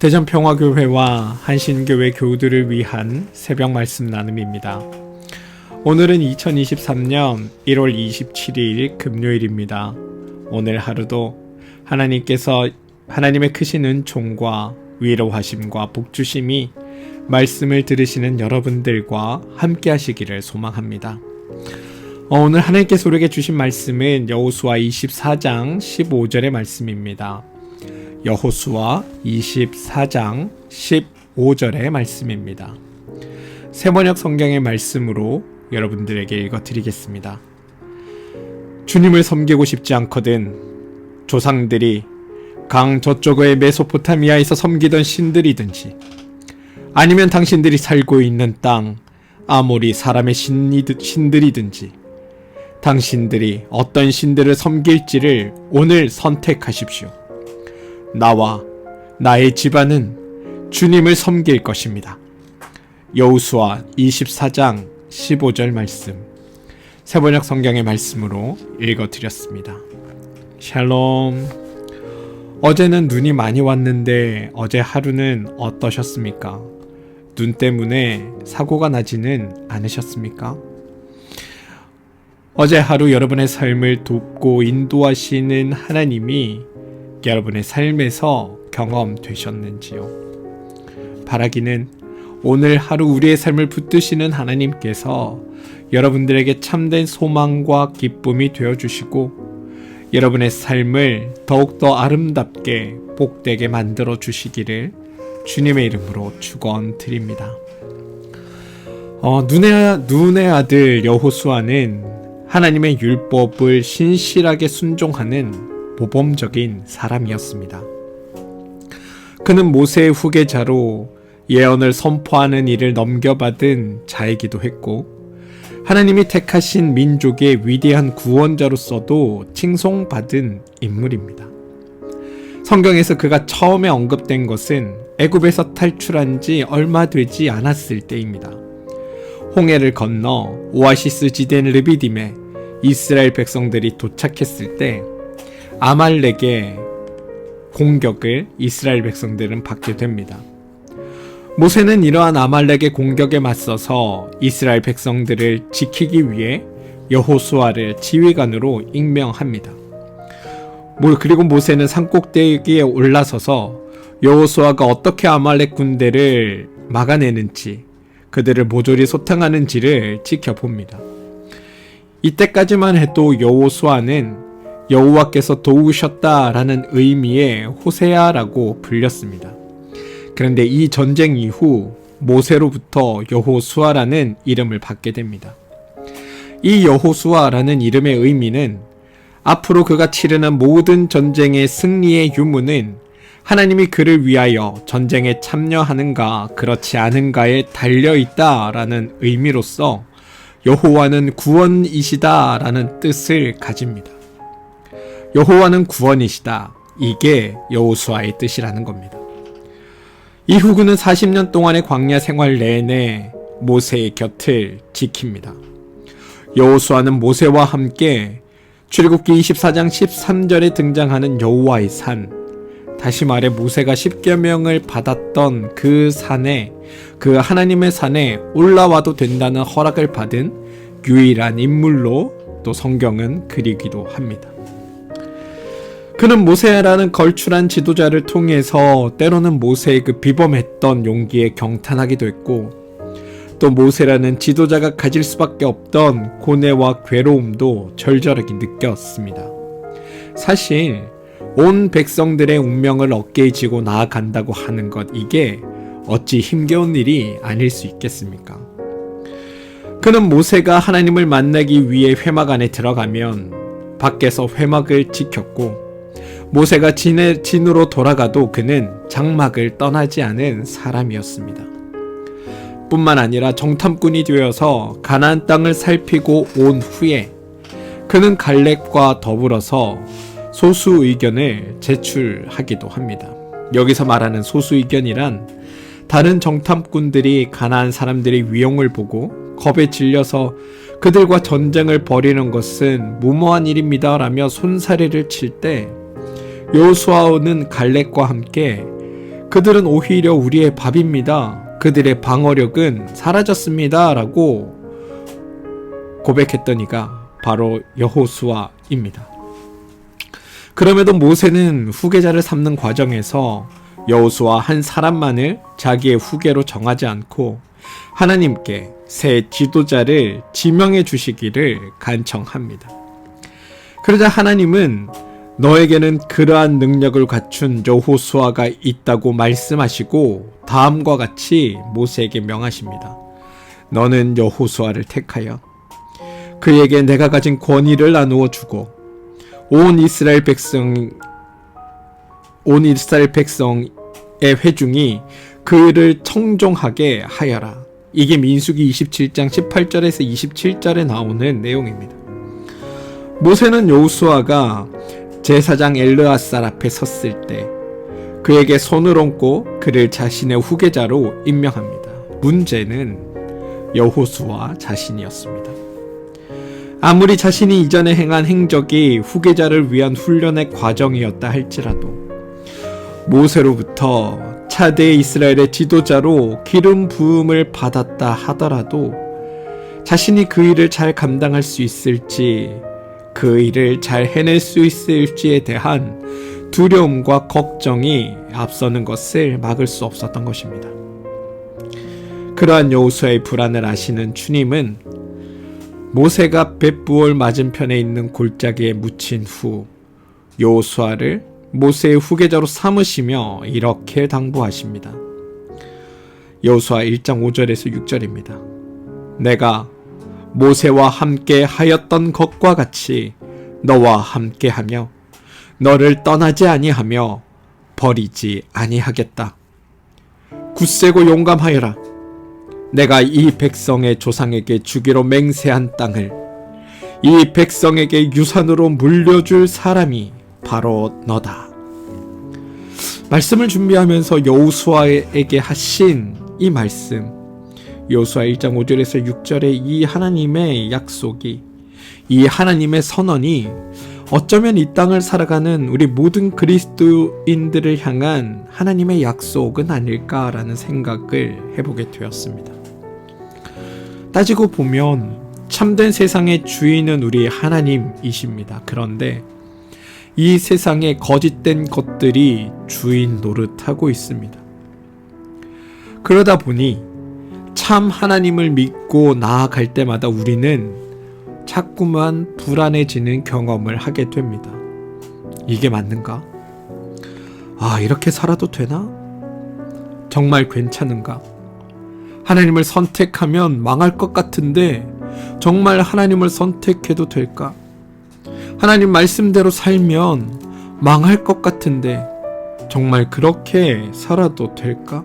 대전평화교회와 한신교회 교우들을 위한 새벽 말씀 나눔입니다. 오늘은 2023년 1월 27일 금요일입니다. 오늘 하루도 하나님께서 하나님의 크신 은총과 위로하심과 복주심이 말씀을 들으시는 여러분들과 함께 하시기를 소망합니다. 오늘 하나님께서 우리에게 주신 말씀은 여호수아 24장 15절의 말씀입니다. 여호수아 24장 15절의 말씀입니다. 새번역 성경의 말씀으로 여러분들에게 읽어드리겠습니다. 주님을 섬기고 싶지 않거든 조상들이 강 저쪽의 메소포타미아에서 섬기던 신들이든지 아니면 당신들이 살고 있는 땅 아모리 사람의 신들이든지 당신들이 어떤 신들을 섬길지를 오늘 선택하십시오. 나와 나의 집안은 주님을 섬길 것입니다. 여호수아 24장 15절 말씀 새번역 성경의 말씀으로 읽어드렸습니다. 샬롬. 어제는 눈이 많이 왔는데 어제 하루는 어떠셨습니까? 눈 때문에 사고가 나지는 않으셨습니까? 어제 하루 여러분의 삶을 돕고 인도하시는 하나님이 여러분의 삶에서 경험되셨는지요? 바라기는 오늘 하루 우리의 삶을 붙드시는 하나님께서 여러분들에게 참된 소망과 기쁨이 되어주시고 여러분의 삶을 더욱더 아름답게 복되게 만들어 주시기를 주님의 이름으로 축원드립니다. 눈의 아들 여호수아는 하나님의 율법을 신실하게 순종하는 모범적인 사람이었습니다. 그는 모세의 후계자로 예언을 선포하는 일을 넘겨받은 자이기도 했고 하나님이 택하신 민족의 위대한 구원자로서도 칭송받은 인물입니다. 성경에서 그가 처음에 언급된 것은 애굽에서 탈출한 지 얼마 되지 않았을 때입니다. 홍해를 건너 오아시스 지대인 르비딤에 이스라엘 백성들이 도착했을 때 아말렉의 공격을 이스라엘 백성들은 받게 됩니다. 모세는 이러한 아말렉의 공격에 맞서서 이스라엘 백성들을 지키기 위해 여호수아를 지휘관으로 임명합니다. 그리고 모세는 산꼭대기에 올라서서 여호수아가 어떻게 아말렉 군대를 막아내는지 그들을 모조리 소탕하는지를 지켜봅니다. 이때까지만 해도 여호수아는 여호와께서 도우셨다라는 의미의 호세아라고 불렸습니다. 그런데 이 전쟁 이후 모세로부터 여호수아라는 이름을 받게 됩니다. 이 여호수아라는 이름의 의미는 앞으로 그가 치르는 모든 전쟁의 승리의 유무는 하나님이 그를 위하여 전쟁에 참여하는가 그렇지 않은가에 달려있다라는 의미로서 여호와는 구원이시다라는 뜻을 가집니다. 여호와는 구원이시다. 이게 여호수아의 뜻이라는 겁니다. 이후 그는 40년 동안의 광야 생활 내내 모세의 곁을 지킵니다. 여호수아는 모세와 함께 출애굽기 24장 13절에 등장하는 여호와의 산, 다시 말해 모세가 십계명을 받았던 그 산에, 그 하나님의 산에 올라와도 된다는 허락을 받은 유일한 인물로 또 성경은 그리기도 합니다. 그는 모세라는 걸출한 지도자를 통해서 때로는 모세의 그 비범했던 용기에 경탄하기도 했고 또 모세라는 지도자가 가질 수밖에 없던 고뇌와 괴로움도 절절하게 느꼈습니다. 사실 온 백성들의 운명을 어깨에 지고 나아간다고 하는 것, 이게 어찌 힘겨운 일이 아닐 수 있겠습니까? 그는 모세가 하나님을 만나기 위해 회막 안에 들어가면 밖에서 회막을 지켰고 모세가 진으로 돌아가도 그는 장막을 떠나지 않은 사람이었습니다. 뿐만 아니라 정탐꾼이 되어서 가나안 땅을 살피고 온 후에 그는 갈렙과 더불어서 소수 의견을 제출하기도 합니다. 여기서 말하는 소수 의견이란 다른 정탐꾼들이 가나안 사람들의 위용을 보고 겁에 질려서 그들과 전쟁을 벌이는 것은 무모한 일입니다 라며 손사래를 칠 때 여호수아는 갈렙과 함께 그들은 오히려 우리의 밥입니다. 그들의 방어력은 사라졌습니다. 라고 고백했던 이가 바로 여호수아입니다. 그럼에도 모세는 후계자를 삼는 과정에서 여호수아 한 사람만을 자기의 후계로 정하지 않고 하나님께 새 지도자를 지명해 주시기를 간청합니다. 그러자 하나님은 너에게는 그러한 능력을 갖춘 여호수아가 있다고 말씀하시고 다음과 같이 모세에게 명하십니다. 너는 여호수아를 택하여 그에게 내가 가진 권위를 나누어 주고 온 이스라엘 백성의 회중이 그를 청종하게 하여라. 이게 민수기 27장 18절에서 27절에 나오는 내용입니다. 모세는 여호수아가 제사장 엘르아살 앞에 섰을 때 그에게 손을 얹고 그를 자신의 후계자로 임명합니다. 문제는 여호수아 자신이었습니다. 아무리 자신이 이전에 행한 행적이 후계자를 위한 훈련의 과정이었다 할지라도 모세로부터 차대 이스라엘의 지도자로 기름 부음을 받았다 하더라도 자신이 그 일을 잘 감당할 수 있을지 그 일을 잘 해낼 수 있을지에 대한 두려움과 걱정이 앞서는 것을 막을 수 없었던 것입니다. 그러한 여호수아의 불안을 아시는 주님은 모세가 벳부올 맞은편에 있는 골짜기에 묻힌 후 여호수아를 모세의 후계자로 삼으시며 이렇게 당부하십니다. 여호수아 1장 5절에서 6절입니다. 내가 모세와 함께 하였던 것과 같이 너와 함께 하며 너를 떠나지 아니하며 버리지 아니하겠다. 굳세고 용감하여라. 내가 이 백성의 조상에게 주기로 맹세한 땅을 이 백성에게 유산으로 물려줄 사람이 바로 너다. 말씀을 준비하면서 여호수아에게 하신 이 말씀, 여호수아 1장 5절에서 6절의 이 하나님의 약속이, 이 하나님의 선언이 어쩌면 이 땅을 살아가는 우리 모든 그리스도인들을 향한 하나님의 약속은 아닐까라는 생각을 해보게 되었습니다. 따지고 보면 참된 세상의 주인은 우리 하나님이십니다. 그런데 이 세상에 거짓된 것들이 주인 노릇하고 있습니다. 그러다 보니 참 하나님을 믿고 나아갈 때마다 우리는 자꾸만 불안해지는 경험을 하게 됩니다. 이게 맞는가? 이렇게 살아도 되나? 정말 괜찮은가? 하나님을 선택하면 망할 것 같은데 정말 하나님을 선택해도 될까? 하나님 말씀대로 살면 망할 것 같은데 정말 그렇게 살아도 될까?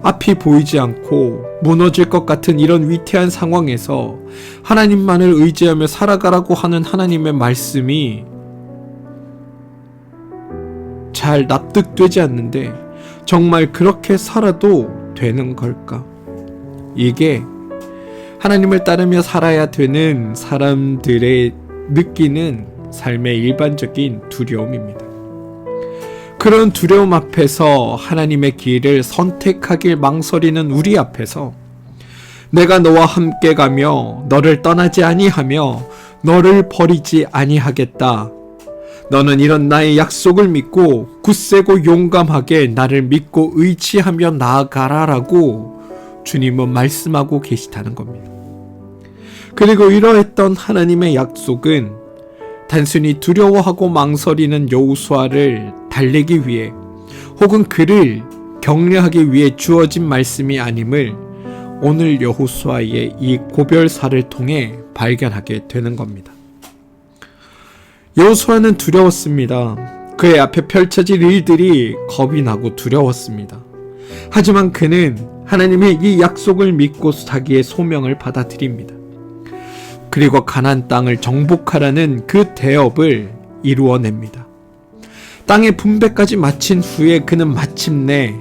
앞이 보이지 않고 무너질 것 같은 이런 위태한 상황에서 하나님만을 의지하며 살아가라고 하는 하나님의 말씀이 잘 납득되지 않는데 정말 그렇게 살아도 되는 걸까? 이게 하나님을 따르며 살아야 되는 사람들의 느끼는 삶의 일반적인 두려움입니다. 그런 두려움 앞에서 하나님의 길을 선택하길 망설이는 우리 앞에서 내가 너와 함께 가며 너를 떠나지 아니하며 너를 버리지 아니하겠다. 너는 이런 나의 약속을 믿고 굳세고 용감하게 나를 믿고 의지하며 나아가라라고 주님은 말씀하고 계시다는 겁니다. 그리고 이러했던 하나님의 약속은 단순히 두려워하고 망설이는 여호수아를 달래기 위해 혹은 그를 격려하기 위해 주어진 말씀이 아님을 오늘 여호수아의 이 고별사를 통해 발견하게 되는 겁니다. 여호수아는 두려웠습니다. 그의 앞에 펼쳐질 일들이 겁이 나고 두려웠습니다. 하지만 그는 하나님의 이 약속을 믿고 자기의 소명을 받아들입니다. 그리고 가나안 땅을 정복하라는 그 대업을 이루어냅니다. 땅의 분배까지 마친 후에 그는 마침내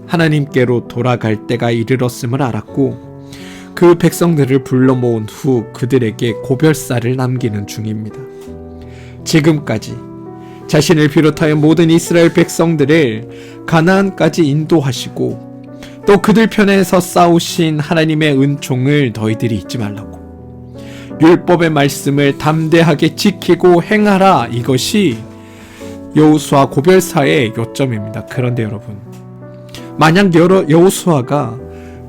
하나님께로 돌아갈 때가 이르렀음을 알았고 그 백성들을 불러 모은 후 그들에게 고별사를 남기는 중입니다. 지금까지 자신을 비롯하여 모든 이스라엘 백성들을 가나안까지 인도하시고 또 그들 편에서 싸우신 하나님의 은총을 너희들이 잊지 말라고. 율법의 말씀을 담대하게 지키고 행하라. 이것이 여호수아 고별사의 요점입니다. 그런데 여러분, 만약 여호수아가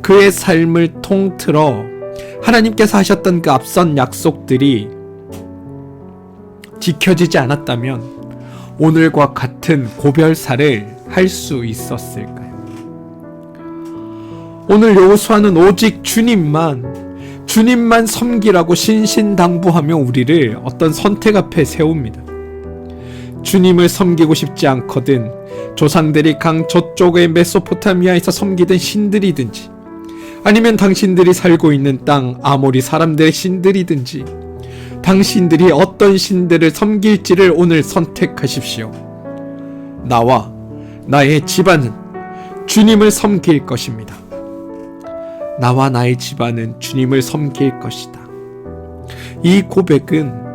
그의 삶을 통틀어 하나님께서 하셨던 그 앞선 약속들이 지켜지지 않았다면 오늘과 같은 고별사를 할 수 있었을까요? 오늘 여호수아는 오직 주님만 섬기라고 신신당부하며 우리를 어떤 선택 앞에 세웁니다. 주님을 섬기고 싶지 않거든 조상들이 강 저쪽의 메소포타미아에서 섬기던 신들이든지 아니면 당신들이 살고 있는 땅 아모리 사람들의 신들이든지 당신들이 어떤 신들을 섬길지를 오늘 선택하십시오. 나와 나의 집안은 주님을 섬길 것입니다. 나와 나의 집안은 주님을 섬길 것이다. 이 고백은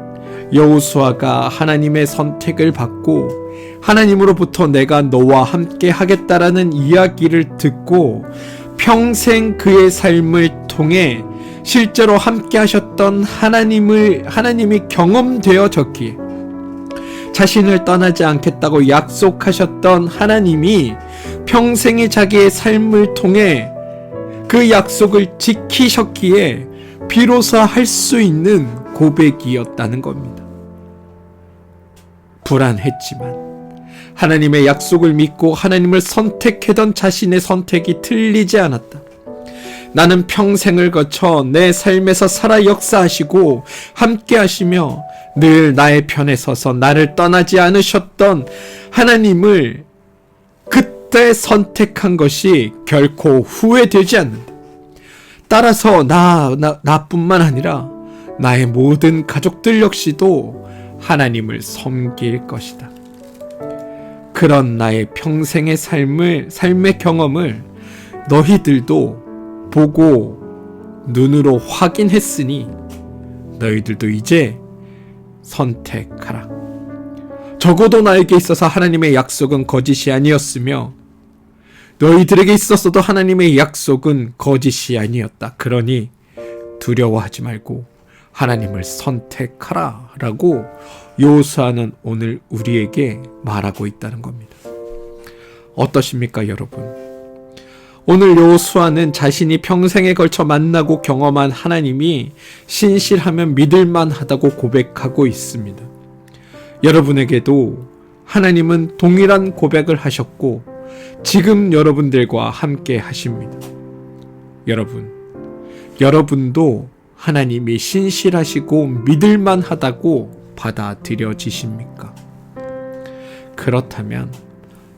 여호수아가 하나님의 선택을 받고 하나님으로부터 내가 너와 함께 하겠다라는 이야기를 듣고 평생 그의 삶을 통해 실제로 함께 하셨던 하나님이 경험되어졌기에 자신을 떠나지 않겠다고 약속하셨던 하나님이 평생의 자기의 삶을 통해 그 약속을 지키셨기에 비로소 할 수 있는 고백이었다는 겁니다. 불안했지만 하나님의 약속을 믿고 하나님을 선택하던 자신의 선택이 틀리지 않았다. 나는 평생을 거쳐 내 삶에서 살아 역사하시고 함께 하시며 늘 나의 편에 서서 나를 떠나지 않으셨던 하나님을 그때 선택한 것이 결코 후회되지 않는다. 따라서 나뿐만 아니라 나의 모든 가족들 역시도 하나님을 섬길 것이다. 그런 나의 평생의 삶의 경험을 너희들도 보고 눈으로 확인했으니 너희들도 이제 선택하라. 적어도 나에게 있어서 하나님의 약속은 거짓이 아니었으며 너희들에게 있었어도 하나님의 약속은 거짓이 아니었다. 그러니 두려워하지 말고 하나님을 선택하라 라고 여호수아는 오늘 우리에게 말하고 있다는 겁니다. 어떠십니까 여러분? 오늘 여호수아는 자신이 평생에 걸쳐 만나고 경험한 하나님이 신실하면 믿을만하다고 고백하고 있습니다. 여러분에게도 하나님은 동일한 고백을 하셨고 지금 여러분들과 함께 하십니다. 여러분도 하나님이 신실하시고 믿을만하다고 받아들여지십니까? 그렇다면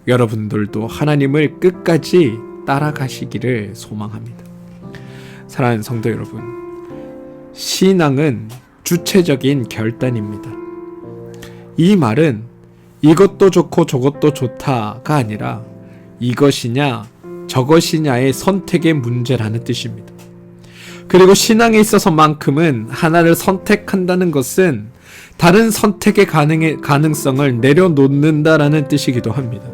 여러분들도 하나님을 끝까지 따라가시기를 소망합니다. 사랑하는 성도 여러분, 신앙은 주체적인 결단입니다. 이 말은 이것도 좋고 저것도 좋다가 아니라 이것이냐 저것이냐의 선택의 문제라는 뜻입니다. 그리고 신앙에 있어서만큼은 하나를 선택한다는 것은 다른 선택의 가능성을 내려놓는다라는 뜻이기도 합니다.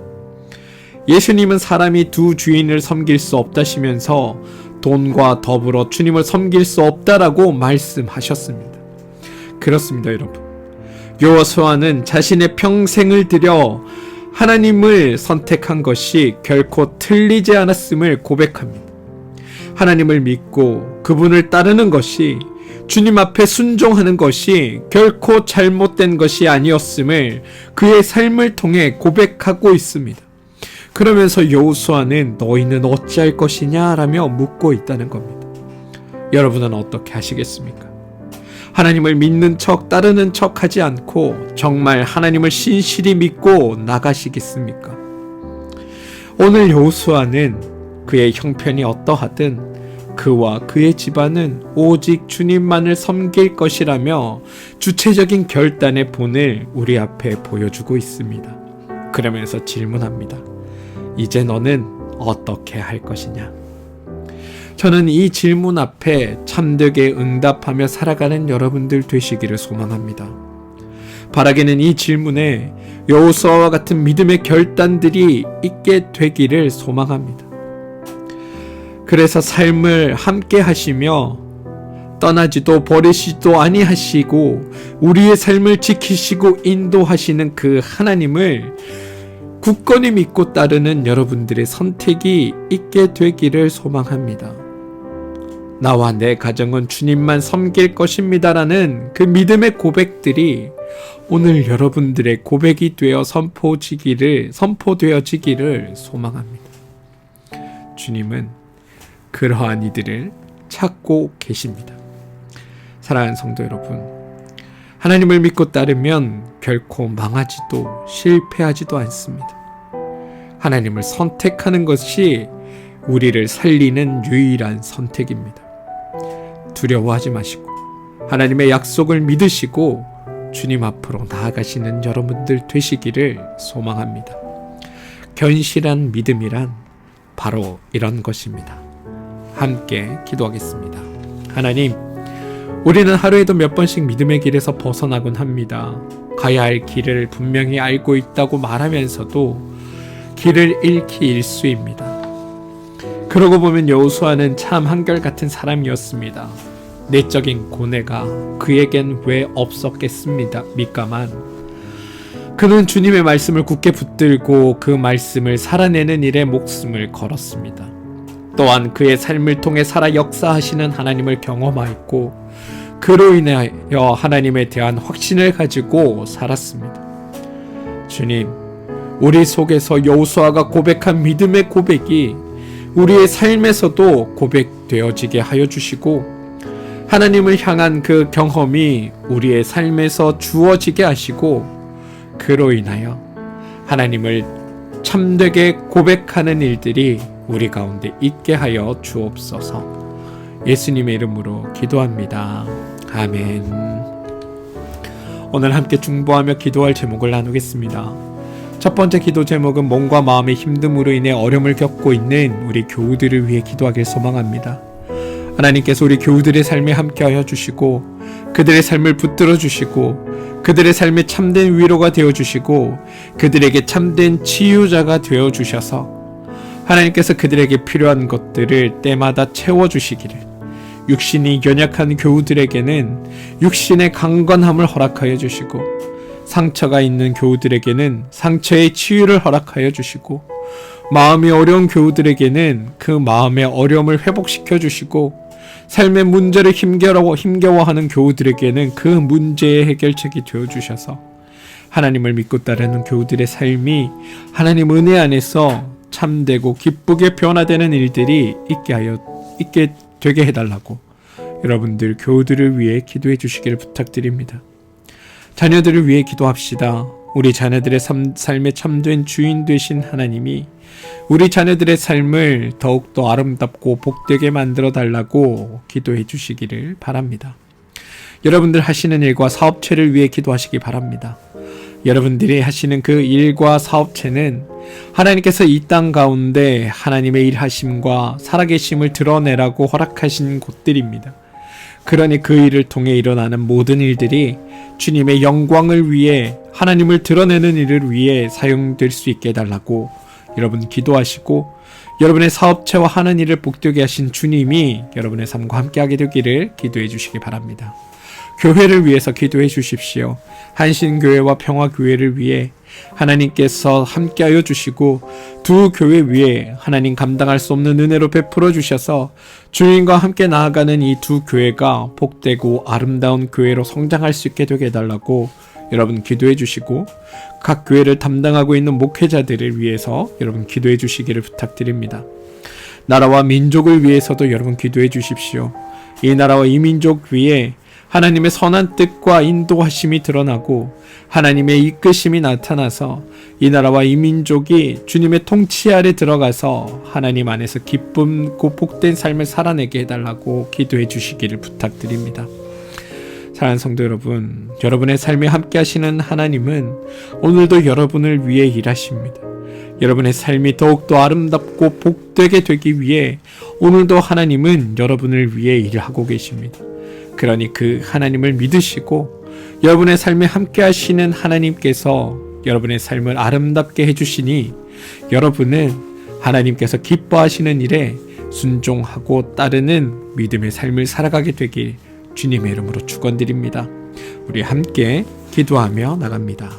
예수님은 사람이 두 주인을 섬길 수 없다시면서 돈과 더불어 주님을 섬길 수 없다라고 말씀하셨습니다. 그렇습니다, 여러분. 여호수아는 자신의 평생을 들여 하나님을 선택한 것이 결코 틀리지 않았음을 고백합니다. 하나님을 믿고 그분을 따르는 것이, 주님 앞에 순종하는 것이 결코 잘못된 것이 아니었음을 그의 삶을 통해 고백하고 있습니다. 그러면서 여호수아는 너희는 어찌할 것이냐 라며 묻고 있다는 겁니다. 여러분은 어떻게 하시겠습니까? 하나님을 믿는 척 따르는 척 하지 않고 정말 하나님을 신실히 믿고 나가시겠습니까? 오늘 여호수아는 그의 형편이 어떠하든 그와 그의 집안은 오직 주님만을 섬길 것이라며 주체적인 결단의 본을 우리 앞에 보여주고 있습니다. 그러면서 질문합니다. 이제 너는 어떻게 할 것이냐? 저는 이 질문 앞에 참되게 응답하며 살아가는 여러분들 되시기를 소망합니다. 바라기는 이 질문에 여호수아와 같은 믿음의 결단들이 있게 되기를 소망합니다. 그래서 삶을 함께 하시며 떠나지도 버리시도 아니하시고 우리의 삶을 지키시고 인도하시는 그 하나님을 굳건히 믿고 따르는 여러분들의 선택이 있게 되기를 소망합니다. 나와 내 가정은 주님만 섬길 것입니다라는 그 믿음의 고백들이 오늘 여러분들의 고백이 되어 선포되어지기를 소망합니다. 주님은 그러한 이들을 찾고 계십니다. 사랑하는 성도 여러분, 하나님을 믿고 따르면 결코 망하지도 실패하지도 않습니다. 하나님을 선택하는 것이 우리를 살리는 유일한 선택입니다. 두려워하지 마시고 하나님의 약속을 믿으시고 주님 앞으로 나아가시는 여러분들 되시기를 소망합니다. 견실한 믿음이란 바로 이런 것입니다. 함께 기도하겠습니다. 하나님, 우리는 하루에도 몇 번씩 믿음의 길에서 벗어나곤 합니다. 가야 할 길을 분명히 알고 있다고 말하면서도 길을 잃기 일쑤입니다. 그러고 보면 여호수아는 참 한결같은 사람이었습니다. 내적인 고뇌가 그에겐 왜 없었겠습니까만 그는 주님의 말씀을 굳게 붙들고 그 말씀을 살아내는 일에 목숨을 걸었습니다. 또한 그의 삶을 통해 살아 역사하시는 하나님을 경험하였고 그로 인하여 하나님에 대한 확신을 가지고 살았습니다. 주님, 우리 속에서 여호수아가 고백한 믿음의 고백이 우리의 삶에서도 고백되어지게 하여 주시고 하나님을 향한 그 경험이 우리의 삶에서 주어지게 하시고 그로 인하여 하나님을 참되게 고백하는 일들이 우리 가운데 있게 하여 주옵소서. 예수님의 이름으로 기도합니다. 아멘. 오늘 함께 중보하며 기도할 제목을 나누겠습니다. 첫 번째 기도 제목은 몸과 마음의 힘듦으로 인해 어려움을 겪고 있는 우리 교우들을 위해 기도하길 소망합니다. 하나님께서 우리 교우들의 삶에 함께하여 주시고 그들의 삶을 붙들어 주시고 그들의 삶에 참된 위로가 되어 주시고 그들에게 참된 치유자가 되어 주셔서 하나님께서 그들에게 필요한 것들을 때마다 채워주시기를, 육신이 연약한 교우들에게는 육신의 강건함을 허락하여 주시고 상처가 있는 교우들에게는 상처의 치유를 허락하여 주시고 마음이 어려운 교우들에게는 그 마음의 어려움을 회복시켜 주시고 삶의 문제를 힘겨워하는 교우들에게는 그 문제의 해결책이 되어 주셔서 하나님을 믿고 따르는 교우들의 삶이 하나님 은혜 안에서 참되고 기쁘게 변화되는 일들이 있게 되게 해달라고 여러분들 교우들을 위해 기도해 주시기를 부탁드립니다. 자녀들을 위해 기도합시다. 우리 자녀들의 삶에 참된 주인 되신 하나님이 우리 자녀들의 삶을 더욱더 아름답고 복되게 만들어 달라고 기도해 주시기를 바랍니다. 여러분들 하시는 일과 사업체를 위해 기도하시기 바랍니다. 여러분들이 하시는 그 일과 사업체는 하나님께서 이 땅 가운데 하나님의 일하심과 살아계심을 드러내라고 허락하신 곳들입니다. 그러니 그 일을 통해 일어나는 모든 일들이 주님의 영광을 위해 하나님을 드러내는 일을 위해 사용될 수 있게 해달라고 여러분 기도하시고 여러분의 사업체와 하는 일을 복되게 하신 주님이 여러분의 삶과 함께하게 되기를 기도해 주시기 바랍니다. 교회를 위해서 기도해 주십시오. 한신교회와 평화교회를 위해 하나님께서 함께하여 주시고 두 교회 위에 하나님 감당할 수 없는 은혜로 베풀어 주셔서 주님과 함께 나아가는 이 두 교회가 복되고 아름다운 교회로 성장할 수 있게 되게 해달라고 여러분 기도해 주시고 각 교회를 담당하고 있는 목회자들을 위해서 여러분 기도해 주시기를 부탁드립니다. 나라와 민족을 위해서도 여러분 기도해 주십시오. 이 나라와 이 민족 위에 하나님의 선한 뜻과 인도하심이 드러나고 하나님의 이끄심이 나타나서 이 나라와 이 민족이 주님의 통치 아래 들어가서 하나님 안에서 기쁨고 복된 삶을 살아내게 해달라고 기도해 주시기를 부탁드립니다. 사랑하는 성도 여러분, 여러분의 삶에 함께 하시는 하나님은 오늘도 여러분을 위해 일하십니다. 여러분의 삶이 더욱더 아름답고 복되게 되기 위해 오늘도 하나님은 여러분을 위해 일하고 계십니다. 그러니 그 하나님을 믿으시고 여러분의 삶에 함께 하시는 하나님께서 여러분의 삶을 아름답게 해주시니 여러분은 하나님께서 기뻐하시는 일에 순종하고 따르는 믿음의 삶을 살아가게 되길 주님의 이름으로 축원드립니다. 우리 함께 기도하며 나갑니다.